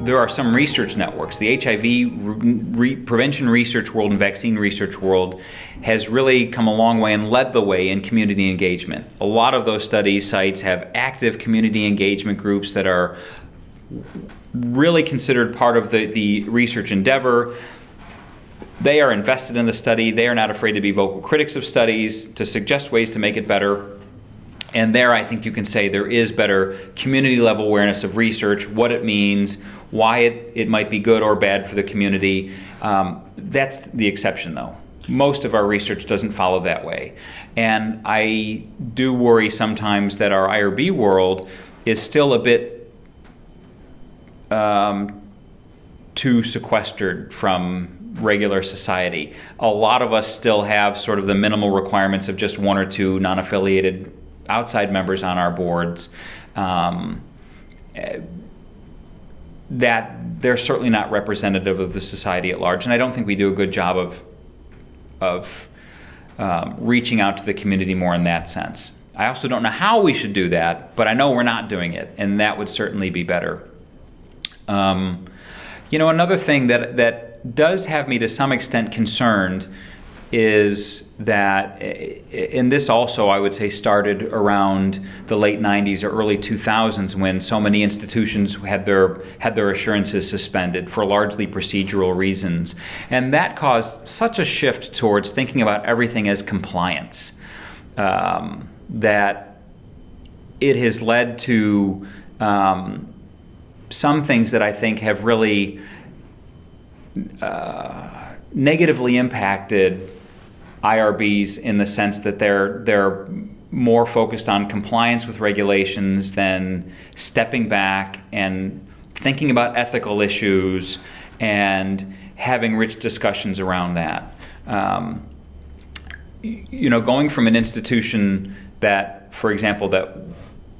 there are some research networks. The HIV prevention research world and vaccine research world has really come a long way and led the way in community engagement. A lot of those study sites have active community engagement groups that are really considered part of the research endeavor. They are invested in the study. They are not afraid to be vocal critics of studies, to suggest ways to make it better. And there, I think you can say there is better community level awareness of research, what it means, why it might be good or bad for the community. That's the exception, though. Most of our research doesn't follow that way. And I do worry sometimes that our IRB world is still a bit too sequestered from regular society. A lot of us still have sort of the minimal requirements of just one or two non-affiliated outside members on our boards. That they're certainly not representative of the society at large, and I don't think we do a good job of reaching out to the community more in that sense. I also don't know how we should do that, but I know we're not doing it, and that would certainly be better. You know, another thing that does have me to some extent concerned is that, and this also I would say started around the late 90s or early 2000s, when so many institutions had their assurances suspended for largely procedural reasons. And that caused such a shift towards thinking about everything as compliance, that it has led to some things that I think have really negatively impacted IRBs, in the sense that they're more focused on compliance with regulations than stepping back and thinking about ethical issues and having rich discussions around that. You know, going from an institution that, for example, that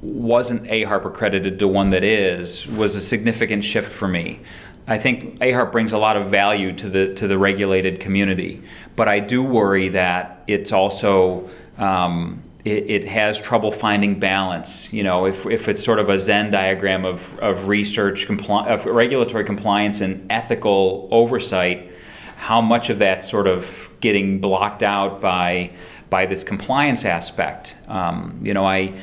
wasn't AHARP accredited to one that is, was a significant shift for me. I think AHARP brings a lot of value to the regulated community, but I do worry that it's also it has trouble finding balance. You know, if it's sort of a Venn diagram of research, of regulatory compliance and ethical oversight, how much of that's sort of getting blocked out by this compliance aspect. You know, I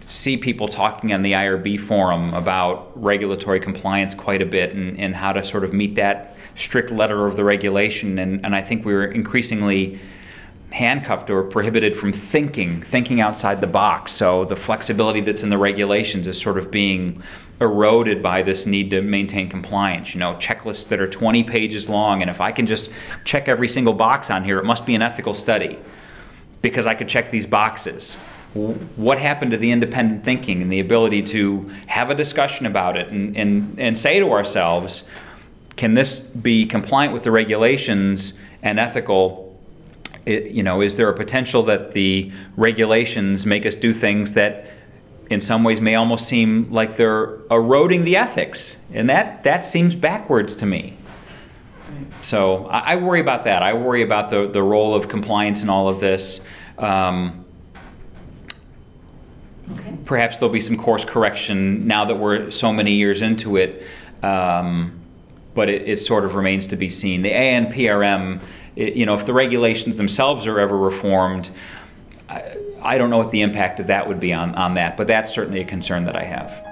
see people talking on the IRB forum about regulatory compliance quite a bit, and how to sort of meet that strict letter of the regulation, and I think we're increasingly handcuffed or prohibited from thinking outside the box. So the flexibility that's in the regulations is sort of being eroded by this need to maintain compliance. You know, checklists that are 20 pages long, and if I can just check every single box on here, it must be an ethical study because I could check these boxes. What happened to the independent thinking and the ability to have a discussion about it and say to ourselves, can this be compliant with the regulations and ethical? You know, is there a potential that the regulations make us do things that in some ways may almost seem like they're eroding the ethics? And that seems backwards to me. So I worry about that. I worry about the role of compliance in all of this. Okay. Perhaps there'll be some course correction now that we're so many years into it, but it sort of remains to be seen. The ANPRM, you know, if the regulations themselves are ever reformed, I don't know what the impact of that would be on that, but that's certainly a concern that I have.